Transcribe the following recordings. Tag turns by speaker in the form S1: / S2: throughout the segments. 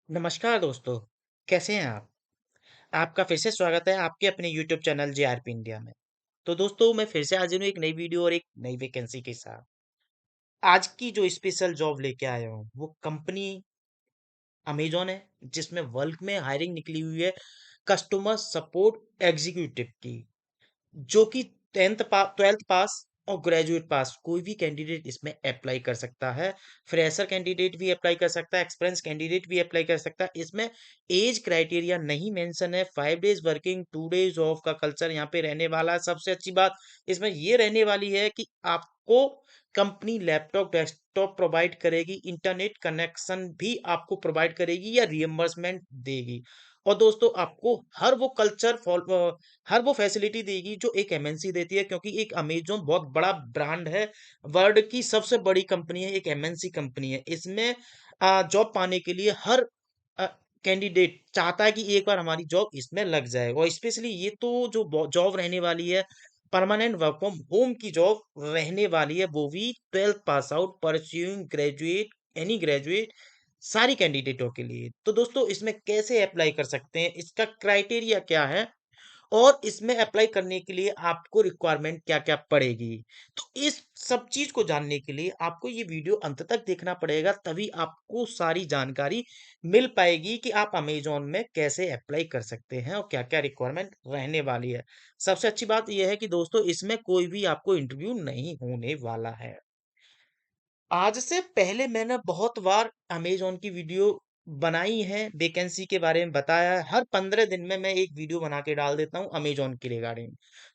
S1: नमस्कार दोस्तों, कैसे हैं आप? आपका फिर से स्वागत है आपके अपने यूट्यूब चैनल जेआरपी इंडिया में। तो दोस्तों मैं फिर से हाजिर हूँ एक नई वीडियो और एक नई वैकेंसी के साथ। आज की जो स्पेशल जॉब लेके आया हूँ वो कंपनी अमेज़न है, जिसमें बल्क में हायरिंग निकली हुई है कस्टमर सपोर्ट एग्जीक्यूटिव की। जो कि 12th पास और ग्रेजुएट पास कोई भी कैंडिडेट इसमें अप्लाई कर सकता है। फ्रेशर कैंडिडेट भी अप्लाई कर सकता है, एक्सपीरियंस कैंडिडेट भी अप्लाई कर सकता है। इसमें एज क्राइटेरिया नहीं मेंशन है। 5 डेज वर्किंग 2 डेज ऑफ का कल्चर यहाँ पे रहने वाला है। सबसे अच्छी बात इसमें ये रहने वाली है कि आपको कंपनी लैपटॉप डेस्कटॉप प्रोवाइड करेगी, इंटरनेट कनेक्शन भी आपको प्रोवाइड करेगी या रिएम्बर्समेंट देगी। और दोस्तों आपको हर वो फैसिलिटी देगी जो एक एमएनसी देती है, क्योंकि एक अमेज़न बहुत बड़ा ब्रांड है, वर्ल्ड की सबसे बड़ी कंपनी है, एक एमएनसी कंपनी है। इसमें जॉब पाने के लिए हर कैंडिडेट चाहता है कि एक बार हमारी जॉब इसमें लग जाए, और स्पेशली ये तो जो जॉब रहने वाली है परमानेंट वर्क फ्रॉम होम की जॉब रहने वाली है, वो भी 12th pass out pursuing graduate any graduate सारी कैंडिडेटों के लिए। तो दोस्तों इसमें कैसे अप्लाई कर सकते हैं, इसका क्राइटेरिया क्या है और इसमें अप्लाई करने के लिए आपको रिक्वायरमेंट क्या-क्या पड़ेगी। तो इस सब चीज़ को जानने के लिए आपको ये वीडियो अंत तक देखना पड़ेगा, तभी आपको सारी जानकारी मिल पाएगी कि आप अमेज़न में कैसे अप्लाई कर सकते हैं और क्या-क्या रिक्वायरमेंट रहने वाली है। सबसे अच्छी बात ये है कि दोस्तों इसमें कोई भी आपको इंटरव्यू नहीं होने वाला है। आज से पहले मैंने बहुत बार अमेज़न की वीडियो बनाई है, वैकेंसी के बारे में बताया है। हर 15 दिन में मैं एक वीडियो बना के डाल देता हूँ अमेज़न के रिगार्डिंग।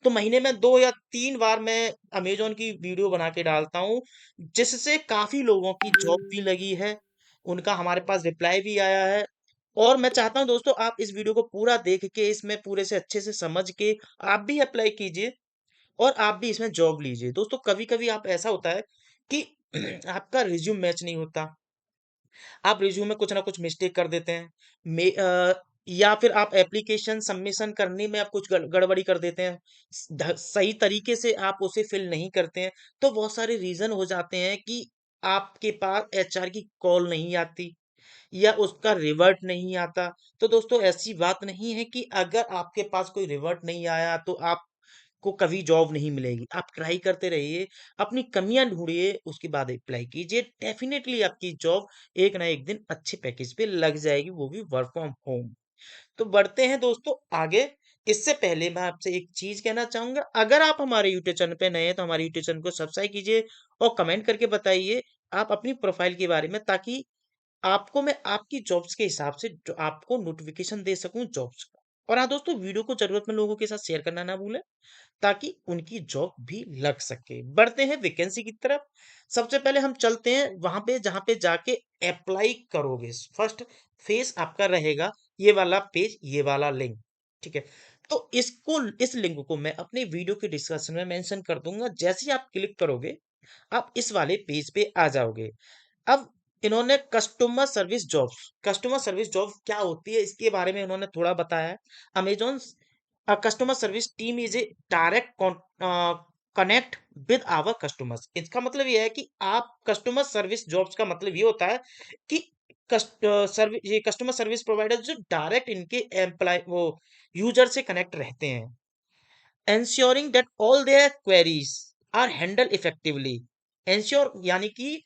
S1: तो महीने में 2 या 3 बार मैं अमेज़न की वीडियो बना के डालता हूँ, जिससे काफ़ी लोगों की जॉब भी लगी है, उनका हमारे पास रिप्लाई भी आया है। और मैं चाहता हूँ दोस्तों आप इस वीडियो को पूरा देख के इसमें पूरे से अच्छे से समझ के आप भी अप्लाई कीजिए और आप भी इसमें जॉब लीजिए। दोस्तों कभी-कभी आप ऐसा होता है कि आपका रिज़्यूम मैच नहीं होता। आप रिज़्यूम में कुछ ना कुछ मिस्टेक कर देते हैं। या फिर आप एप्लीकेशन सबमिशन करने में आप कुछ गड़बड़ी कर देते हैं। सही तरीके से आप उसे फिल नहीं करते हैं। तो बहुत सारे रीज़न हो जाते हैं कि आपके पास एचआर की कॉल नहीं आती या उसका रिवर्ट नहीं आता। तो दोस्तों ऐसी बात नहीं है कि अगर आपके पास कोई रिवर्ट नहीं आया तो आप को कभी जॉब नहीं मिलेगी। आप ट्राई करते रहिए, अपनी कमियाँ ढूँढिए, उसके बाद अप्लाई कीजिए। डेफ़िनेटली आपकी जॉब एक ना एक दिन अच्छे पैकेज पे लग जाएगी, वो भी वर्क फ्रॉम होम। तो बढ़ते हैं दोस्तों आगे। इससे पहले मैं आपसे एक चीज़ कहना चाहूँगा, अगर आप हमारे यूट्यूब चैनल पे नए हैं, तो हमारे यूट्यूब चैनल को सब्सक्राइब कीजिए और कमेंट करके बताइए आप अपनी प्रोफ़ाइल के बारे में, ताकि आपको मैं आपकी जॉब्स के हिसाब से जो आपको नोटिफ़िकेशन दे सकूँ जॉब्स का। और हाँ दोस्तों, वीडियो को ज़रूरतमंद लोगों के साथ शेयर करना ना भूलें, ताकि उनकी जॉब भी लग सके। बढ़ते हैं वैकेंसी की तरफ। सबसे पहले हम चलते हैं वहां पे जहां पे जाके अप्लाई करोगे। फर्स्ट फेस आपका रहेगा ये वाला पेज, ये वाला लिंक। ठीक है, तो इस लिंक को मैं अपने वीडियो के डिस्क्रिप्शन में मेंशन कर दूंगा। जैसे ही आप क्लिक करोगे आप इस वाले पेज पे आ जाओगे। अब इन्होंने कस्टमर सर्विस जॉब क्या होती है इसके बारे में इन्होंने थोड़ा बताया है। Amazon customer service team is a direct connect with our customers. इसका मतलब ये है कि आप कस्टमर सर्विस जॉब्स का मतलब ये होता है कि ये कस्टमर सर्विस प्रोवाइडर जो डायरेक्ट इनके एम्प्लॉय वो यूजर से कनेक्ट रहते हैं, ensuring that all their queries are handled effectively। ensure यानी कि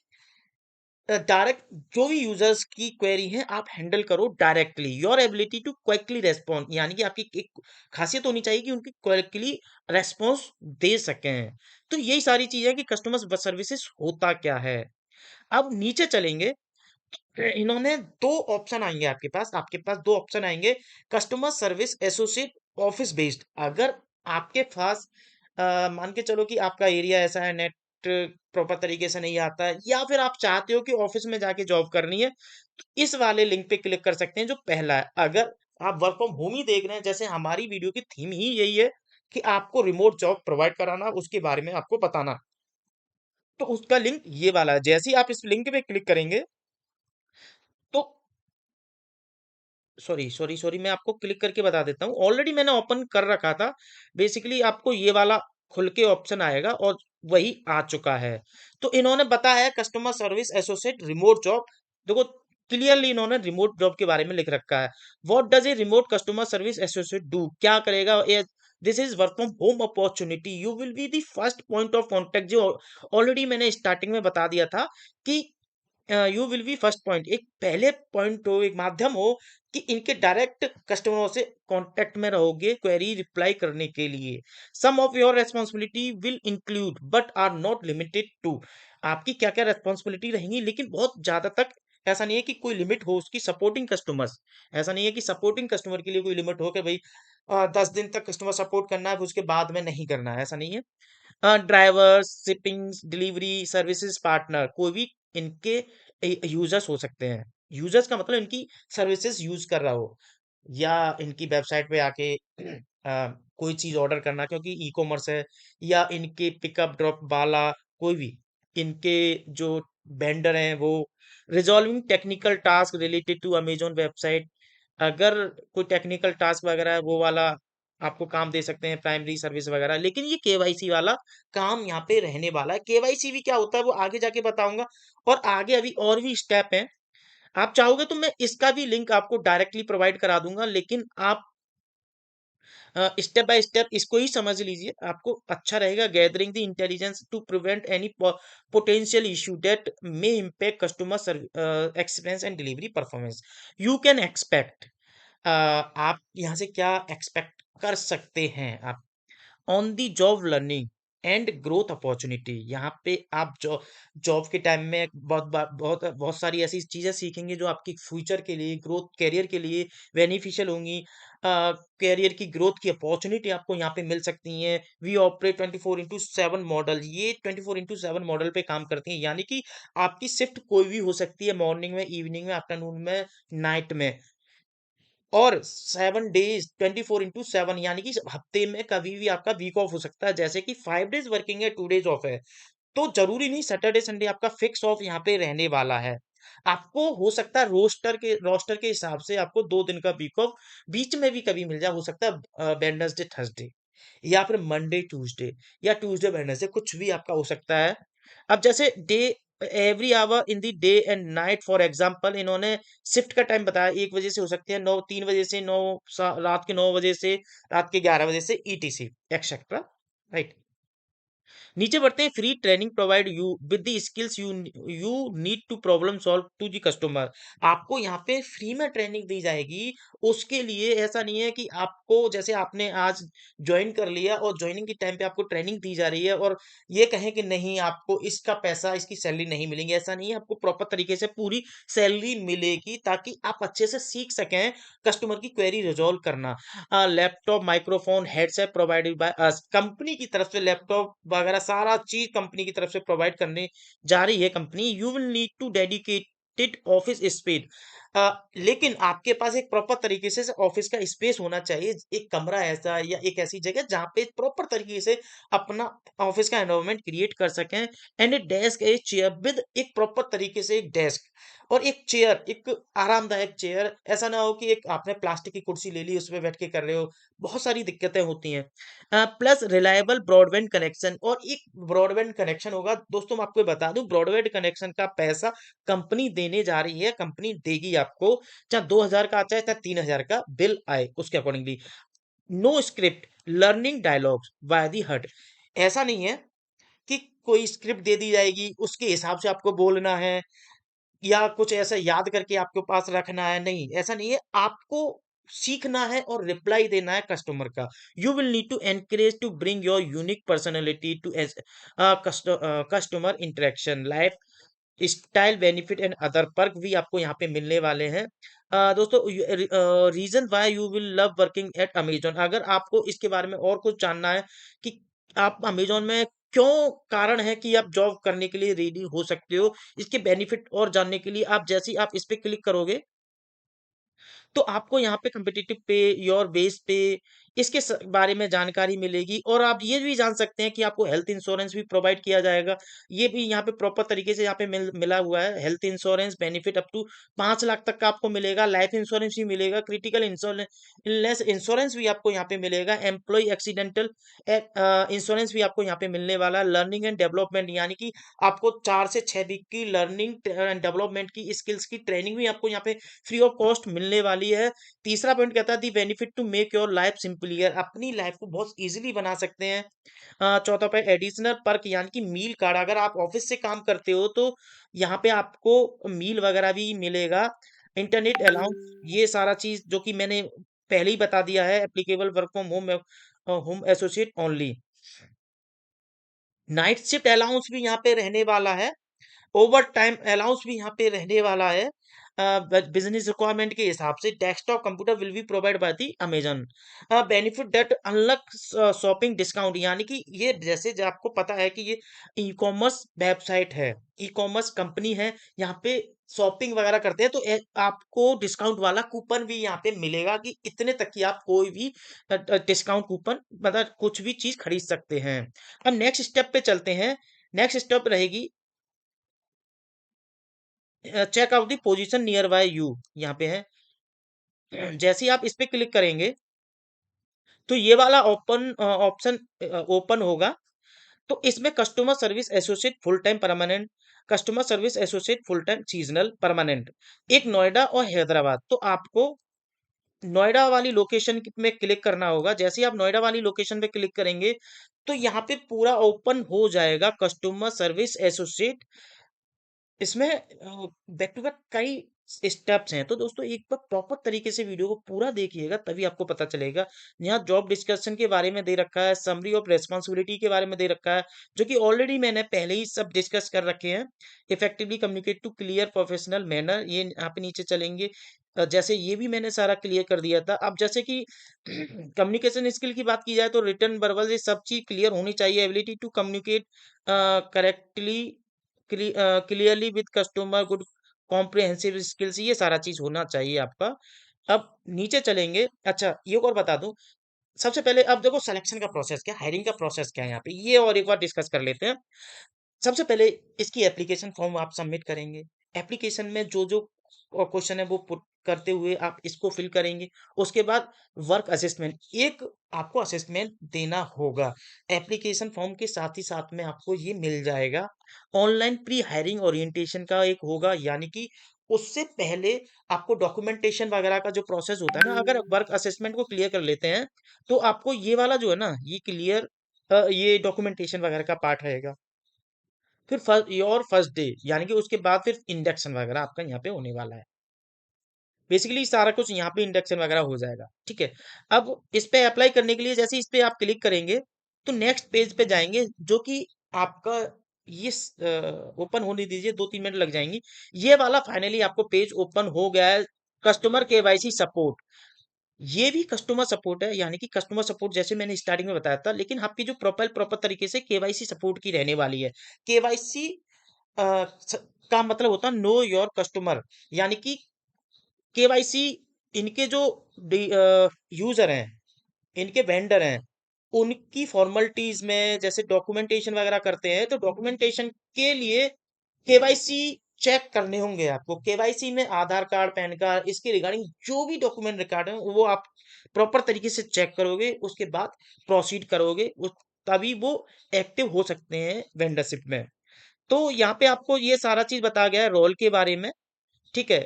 S1: डायरेक्ट जो भी यूजर्स की क्वेरी है आप हैंडल करो directly. Your ability to quickly respond, यानी कि आपकी एक खासियत होनी चाहिए कि उनकी क्विकली रेस्पॉन्स दे सकें। तो यही सारी चीजें कि कस्टमर सर्विसेज होता क्या है। अब नीचे चलेंगे, इन्होंने दो ऑप्शन आएंगे आपके पास दो ऑप्शन आएंगे। Customer service associate office based, अगर आपके पास मान के चलो कि आपका एरिया ऐसा है, नेट प्रॉपर तरीके से नहीं आता है, या फिर आप चाहते हो कि ऑफिस में जाके जॉब करनी है, तो इस वाले लिंक पे क्लिक कर सकते हैं जो पहला है। अगर आप वर्क फ्रॉम होम ही देख रहे हैं, जैसे हमारी वीडियो की थीम ही यही है कि आपको रिमोट जॉब प्रोवाइड कराना, उसके बारे में आपको बताना, तो उसका लिंक ये वाला है। जैसे ही आप इस लिंक पे क्लिक करेंगे तो सॉरी मैं आपको क्लिक करके बता देता हूँ। ऑलरेडी मैंने ओपन कर रखा था। बेसिकली आपको ये वाला खुल के ऑप्शन आएगा और वही आ चुका है। तो इन्होंने बताया है customer service associate remote job. देखो क्लियरली इन्होंने रिमोट जॉब के बारे में लिख रखा है। What does a remote customer service associate do, क्या करेगा? This is work from home opportunity, you will be the first point of contact, जो ऑलरेडी मैंने स्टार्टिंग में बता दिया था कि you will be first point, एक पहले पॉइंट हो, एक माध्यम हो कि इनके डायरेक्ट कस्टमरों से कांटेक्ट में रहोगे क्वेरी रिप्लाई करने के लिए। Some of your responsibility will include but are not limited to, आपकी क्या क्या रेस्पॉन्सिबिलिटी रहेंगी, लेकिन बहुत ज्यादा तक ऐसा नहीं है कि कोई लिमिट हो उसकी। सपोर्टिंग कस्टमर्स, ऐसा नहीं है कि सपोर्टिंग कस्टमर के लिए कोई लिमिट हो कि भाई 10 दिन तक कस्टमर सपोर्ट करना है फिर उसके बाद में नहीं करना है, ऐसा नहीं है। Drivers, shipping, delivery services partner, कोई भी इनके यूजर्स हो सकते हैं। यूजर्स का मतलब इनकी सर्विसेज यूज कर रहा हो, या इनकी वेबसाइट पे आके कोई चीज ऑर्डर करना क्योंकि ई कॉमर्स है, या इनके पिकअप ड्रॉप वाला कोई भी इनके जो वेंडर हैं वो resolving technical task related to Amazon website, अगर कोई टेक्निकल टास्क वगैरह है वो वाला आपको काम दे सकते हैं, प्राइमरी सर्विस वगैरह। लेकिन ये केवाईसी वाला काम यहाँ पे रहने वाला है। केवाईसी भी क्या होता है वो आगे जाके बताऊंगा, और आगे अभी और भी स्टेप हैं। आप चाहोगे तो मैं इसका भी लिंक आपको डायरेक्टली प्रोवाइड करा दूंगा, लेकिन आप स्टेप बाय स्टेप इसको ही समझ लीजिए, आपको अच्छा रहेगा। Gathering the intelligence to prevent any potential issue that may impact customer experience and delivery performance, you can expect. आप यहाँ से क्या एक्सपेक्ट कर सकते हैं? आप on the job learning and growth opportunity, यहाँ पे आप जॉब के टाइम में बहुत बहुत सारी ऐसी चीजें सीखेंगे जो आपकी फ्यूचर के लिए, ग्रोथ कैरियर के लिए बेनिफिशियल होंगी। कैरियर की ग्रोथ की अपॉर्चुनिटी आपको यहाँ पे मिल सकती है। वी ऑपरेट 24/7 मॉडल, ये 24/7 मॉडल पे काम करती है, यानी कि आपकी शिफ्ट कोई भी हो सकती है, मॉर्निंग में, इवनिंग में, आफ्टरनून में, नाइट में। और 7 डेज 24/7, यानी कि हफ्ते में कभी भी आपका वीक ऑफ हो सकता है। जैसे कि 5 डेज वर्किंग है, 2 डेज ऑफ है, तो जरूरी नहीं सैटरडे संडे आपका फिक्स ऑफ यहाँ पे रहने वाला है। आपको हो सकता है रोस्टर के हिसाब से आपको 2 दिन का वीक ऑफ बीच में भी कभी मिल जाए, हो सकता है वेडनेसडे थर्सडे, या फिर मंडे ट्यूसडे, या ट्यूसडे वेडनेसडे, कुछ भी आपका हो सकता है। अब जैसे day every hour in the day and night, for example इन्होंने शिफ्ट का टाइम बताया, 1 बजे से हो सकती है 3 बजे से रात के 9 बजे से रात के 11 बजे से, ईटीसी एक्सेट्रा, राइट। नीचे बढ़ते हैं। Free training provide you with the skills you need to problem solve to the customer, आपको यहाँ पे फ्री में ट्रेनिंग दी जाएगी। उसके लिए ऐसा नहीं है कि आपको, जैसे आपने आज ज्वाइन कर लिया और ज्वाइनिंग के टाइम पे आपको ट्रेनिंग दी जा रही है और ये कहें कि नहीं आपको इसका पैसा, इसकी सैलरी नहीं मिलेगी, ऐसा नहीं है। आपको प्रॉपर तरीके से पूरी सैलरी मिलेगी ताकि आप अच्छे से सीख सकें कस्टमर की क्वेरी रिजॉल्व करना। Laptop, microphone, headset provided by us, company की तरफ से लैपटॉप वगैरह सारा चीज कंपनी की तरफ से प्रोवाइड करने जा रही है company. You will need to dedicated office space, लेकिन आपके पास एक प्रॉपर तरीके से ऑफिस का स्पेस होना चाहिए, एक कमरा ऐसा या एक ऐसी जगह जहां पे प्रॉपर तरीके से अपना ऑफिस का एनवायरनमेंट क्रिएट कर सकें। And A desk, a chair with एक प्रॉपर तरीके से एक डेस्क और एक चेयर, एक आरामदायक चेयर। ऐसा ना हो कि एक आपने प्लास्टिक की कुर्सी ले ली उसमें बैठ के कर रहे हो, बहुत सारी दिक्कतें होती हैं। प्लस रिलायबल ब्रॉडबैंड कनेक्शन, और एक ब्रॉडबैंड कनेक्शन होगा। दोस्तों मैं आपको बता दूं, ब्रॉडबैंड कनेक्शन का पैसा कंपनी देने जा रही है, कंपनी देगी आपको, चाहे 2,000 का चाहे 3,000 का बिल आए उसके accordingly. No script learning dialogues by the heart, ऐसा नहीं है कि कोई स्क्रिप्ट दे दी जाएगी उसके हिसाब से आपको बोलना है या कुछ ऐसा याद करके आपके पास रखना है, नहीं ऐसा नहीं है। आपको सीखना है और रिप्लाई देना है कस्टमर का। You will need to encourage to bring your unique personality to customer interaction, life style, benefit and other perk भी आपको यहाँ पे मिलने वाले हैं। दोस्तों, reason why you will love working at Amazon, अगर आपको इसके बारे में और कुछ जानना है कि आप अमेजोन में क्यों, कारण है कि आप जॉब करने के लिए रेडी हो सकते हो, इसके बेनिफिट और जानने के लिए आप जैसे ही आप इस पे क्लिक करोगे तो आपको यहाँ पे कॉम्पिटिटिव पे, योर बेस पे, इसके बारे में जानकारी मिलेगी। और आप ये भी जान सकते हैं कि आपको हेल्थ इंश्योरेंस भी प्रोवाइड किया जाएगा। ये भी यहाँ पे प्रॉपर तरीके से यहाँ पे मिला हुआ है। Health insurance benefit up to 5 lakh तक का आपको मिलेगा। लाइफ इंश्योरेंस भी मिलेगा। क्रिटिकल इलनेस इंश्योरेंस भी आपको यहाँ पे मिलेगा। एम्प्लॉय एक्सीडेंटल इंश्योरेंस भी आपको यहाँ पे मिलने वाला है। लर्निंग एंड डेवलपमेंट, यानी कि आपको 4 से 6 वीक की लर्निंग एंड डेवलपमेंट की स्किल्स की ट्रेनिंग भी आपको यहाँ पे फ्री ऑफ कॉस्ट मिलने वाली है। तीसरा पॉइंट कहता है the benefit to make your life simplier, अपनी लाइफ को बहुत इजीली बना सकते हैं। चौथा पॉइंट एडिशनल पर्क, यानी कि मील कार्ड, अगर आप ऑफिस से काम करते हो तो यहाँ पे आपको मील वगैरह भी मिलेगा। इंटरनेट अलाउंस, ये सारा चीज जो कि मैंने पहले ही बता दिया है। Applicable work from home, home associate only. Night shift allowance भी यहाँ पे रहने वाला है। ओवर टाइम अलाउंस भी यहाँ पे रहने वाला है। बिजनेस रिक्वायरमेंट के हिसाब से desktop computer will be provide by the Amazon. Benefit that unlock shopping discount, यानी कि ये जैसे जो आपको पता है कि ये ई कॉमर्स वेबसाइट है, ई कॉमर्स कंपनी है, यहाँ पे शॉपिंग वगैरह करते हैं, तो आपको डिस्काउंट वाला कूपन भी यहाँ पे मिलेगा कि इतने तक की आप कोई भी डिस्काउंट कूपन, मतलब कुछ भी चीज खरीद सकते हैं। अब नेक्स्ट स्टेप पे चलते हैं। नेक्स्ट स्टेप रहेगी check out the position near by you, यहाँ पे है। जैसे ही आप इस पे क्लिक करेंगे तो ये वाला ओपन ऑप्शन ओपन होगा। तो इसमें customer service associate full time permanent, customer service associate full time seasonal permanent, एक नोएडा और हैदराबाद। तो आपको नोएडा वाली लोकेशन में क्लिक करना होगा। जैसे ही आप नोएडा वाली लोकेशन पे क्लिक करेंगे तो यहाँ पे पूरा ओपन हो जाएगा कस्टमर सर्विस एसोसिएट। इसमें बैक टू बैक कई स्टेप्स हैं, तो दोस्तों एक बार प्रॉपर तरीके से वीडियो को पूरा देखिएगा तभी आपको पता चलेगा। यहाँ जॉब डिस्कशन के बारे में दे रखा है, समरी ऑफ रेस्पॉन्सिबिलिटी के बारे में दे रखा है, जो कि ऑलरेडी मैंने पहले ही सब डिस्कस कर रखे हैं। Effectively communicate to clear professional manner, ये यहाँ पे नीचे चलेंगे। जैसे ये भी मैंने सारा क्लियर कर दिया था। अब जैसे कि कम्युनिकेशन स्किल की बात की जाए तो रिटर्न वर्बल ये सब चीज क्लियर होनी चाहिए। Ability to communicate correctly, clearly with customer, good comprehensive skills, ये सारा चीज होना चाहिए आपका। अब नीचे चलेंगे। अच्छा ये और बता दूं, सबसे पहले अब देखो सिलेक्शन का प्रोसेस क्या, हायरिंग का प्रोसेस क्या है यहाँ पे, ये और एक बार डिस्कस कर लेते हैं। सबसे पहले इसकी एप्लीकेशन फॉर्म आप सबमिट करेंगे। एप्लीकेशन में जो जो क्वेश्चन है वो पुट करते हुए आप इसको फिल करेंगे। उसके बाद वर्क असेसमेंट, एक आपको असेसमेंट देना होगा। एप्लीकेशन फॉर्म के साथ ही साथ में आपको ये मिल जाएगा। ऑनलाइन प्री हायरिंग ओरिएंटेशन का एक होगा, यानी कि उससे पहले आपको डॉक्यूमेंटेशन वगैरह का जो प्रोसेस होता है ना, अगर वर्क असेसमेंट को क्लियर कर लेते हैं तो आपको ये वाला जो है ना, ये क्लियर, ये डॉक्यूमेंटेशन वगैरह का पार्ट रहेगा। फिर योर फर्स्ट डे, यानी कि उसके बाद फिर इंडक्शन वगैरह आपका यहाँ पे होने वाला है। बेसिकली सारा कुछ यहाँ पे इंडक्शन वगैरह हो जाएगा, ठीक है। अब इस पे अप्लाई करने के लिए जैसे इस पे आप क्लिक करेंगे तो नेक्स्ट पेज पे जाएंगे, जो कि आपका ये ओपन होने दीजिए, 2-3 मिनट लग जाएंगी। ये वाला फाइनली आपको पेज ओपन हो गया है। कस्टमर केवाईसी सपोर्ट, ये भी कस्टमर सपोर्ट है, यानी कि कस्टमर सपोर्ट जैसे मैंने स्टार्टिंग में बताया था, लेकिन आपकी जो प्रोफाइल प्रॉपर तरीके से केवाईसी सपोर्ट की रहने वाली है। केवाईसी का मतलब होता है नो योर कस्टमर, यानी कि केवाईसी इनके जो यूजर हैं, इनके वेंडर हैं, उनकी फॉर्मेलिटीज में जैसे डॉक्यूमेंटेशन वगैरह करते हैं, तो डॉक्यूमेंटेशन के लिए केवाईसी चेक करने होंगे आपको। केवाईसी में आधार कार्ड, पैन कार्ड, इसके रिगार्डिंग जो भी डॉक्यूमेंट रिकॉर्ड है वो आप प्रॉपर तरीके से चेक करोगे, उसके बाद प्रोसीड करोगे, तभी वो एक्टिव हो सकते हैं वेंडरशिप में। तो यहाँ पे आपको ये सारा चीज बताया गया है रोल के बारे में, ठीक है।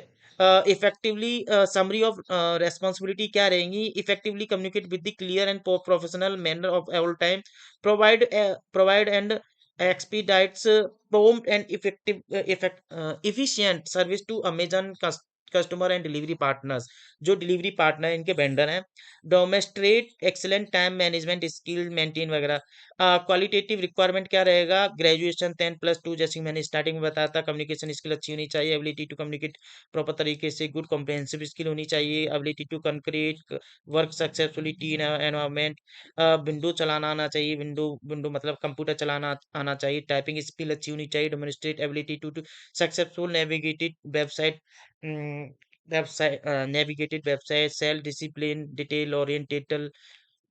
S1: इफेक्टिवली समरी ऑफ रेस्पॉन्सिबिलिटी क्या रहेंगी, effectively communicate with the clear and professional manner of all time, provide and expedites prompt and efficient service to Amazon customer and delivery partners, जो डिलीवरी पार्टनर इनके vendor हैं। Demonstrate excellent time management skill maintain वगैरह। Qualitative requirement क्या रहेगा, graduation 10+2, जैसे कि मैंने starting में बताया था। कम्युनिकेशन स्किल अच्छी होनी चाहिए, एबिलिटी टू कम्युनिकेट प्रॉपर तरीके से, गुड कॉम्प्रिहेंसिव स्किल होनी चाहिए, ability to concrete work successfully team environment, window चलाना आना चाहिए, विंडो विंडो मतलब कंप्यूटर चलाना आना चाहिए, टाइपिंग स्किल अच्छी होनी चाहिए, demonstrate ability to to successful navigated website, website, navigated website, self discipline, detail oriented,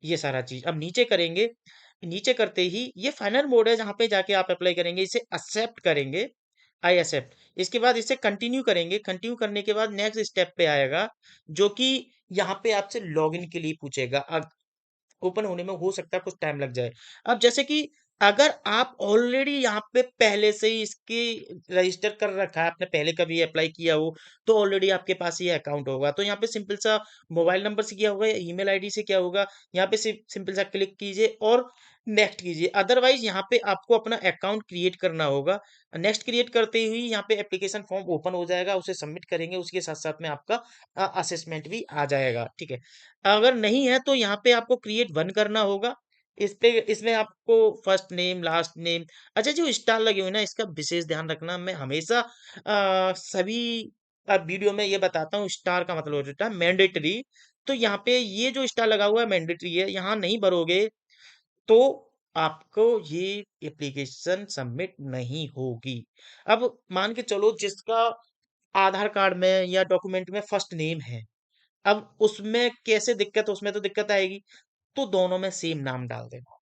S1: ये सारा चीज अब नीचे करेंगे। नीचे करते ही ये फाइनल मोड है जहां पे जाके आप अप्लाई करेंगे, इसे एक्सेप्ट करेंगे, आई एक्सेप्ट। इसके बाद इसे कंटिन्यू करेंगे, कंटिन्यू करने के बाद नेक्स्ट स्टेप पे आएगा, जो कि यहाँ पे आपसे लॉगिन के लिए पूछेगा। ओपन होने में हो सकता है कुछ टाइम लग जाए। अब जैसे कि अगर आप ऑलरेडी यहाँ पे पहले से ही इसकी रजिस्टर कर रखा है, आपने पहले कभी अप्लाई किया हो, तो ऑलरेडी आपके पास ये अकाउंट होगा। तो यहाँ पे सिंपल सा मोबाइल नंबर से किया होगा या ईमेल आईडी से किया होगा, यहाँ पे सिंपल सा क्लिक कीजिए और नेक्स्ट कीजिए। अदरवाइज यहाँ पे आपको अपना अकाउंट क्रिएट करना होगा। नेक्स्ट क्रिएट करते ही यहाँ पे एप्लीकेशन फॉर्म ओपन हो जाएगा, उसे सबमिट करेंगे, उसके साथ साथ में आपका असेसमेंट भी आ जाएगा। ठीक है, अगर नहीं है तो यहाँ पे आपको क्रिएट वन करना होगा। इस पे इसमें आपको फर्स्ट नेम लास्ट नेम, अच्छा जो स्टार लगे हुए ना इसका विशेष ध्यान रखना। मैं हमेशा सभी वीडियो में ये बताता हूँ, स्टार का मतलब होता है मैंडेटरी। तो यहाँ पे ये जो स्टार लगा हुआ है मैंडेटरी है, यहाँ नहीं भरोगे तो आपको ये एप्लीकेशन सबमिट नहीं होगी। अब मान के चलो जिसका आधार कार्ड में या डॉक्यूमेंट में फर्स्ट नेम है, अब उसमें कैसे दिक्कत, उसमें तो दिक्कत आएगी। तो दोनों में सेम नाम डाल देना,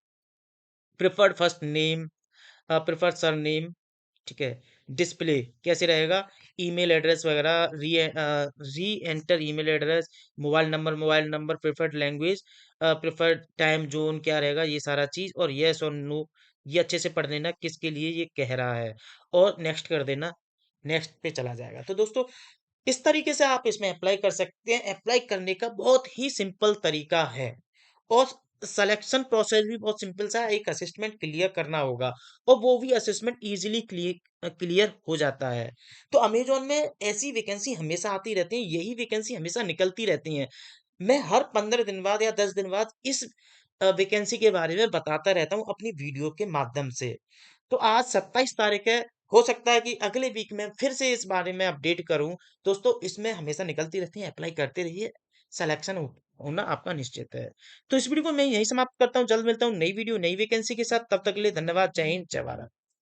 S1: preferred first name, preferred surname. ठीक है, डिस्प्ले कैसे रहेगा, ईमेल एड्रेस वगैरह, री enter email address, mobile number, preferred language, preferred time zone क्या रहेगा, ये सारा चीज, और यस और नो ये अच्छे से पढ़ लेना किसके लिए ये कह रहा है, और नेक्स्ट कर देना। नेक्स्ट पे चला जाएगा। तो दोस्तों इस तरीके से आप इसमें अप्लाई कर सकते हैं। अप्लाई करने का बहुत ही सिंपल तरीका है, और सिलेक्शन प्रोसेस भी बहुत सिंपल सा है। एक असेसमेंट क्लियर करना होगा, और वो भी असेसमेंट इजीली क्लियर हो जाता है। तो अमेजोन में ऐसी वैकेंसी हमेशा आती रहती है, यही वैकेंसी हमेशा निकलती रहती है। मैं हर 15 दिन बाद या 10 दिन बाद इस वैकेंसी के बारे में बताता रहता हूँ अपनी वीडियो के माध्यम से। तो आज 27 तारीख है, हो सकता है कि अगले वीक में फिर से इस बारे में अपडेट करूं। दोस्तों इसमें हमेशा निकलती रहती है, अप्लाई करते रहिए, सिलेक्शन होना आपका निश्चित है। तो इस वीडियो को मैं यही समाप्त करता हूँ, जल्द मिलता हूँ नई वीडियो नई वैकेंसी के साथ। तब तक के लिए धन्यवाद, जय हिंद, जय भारत।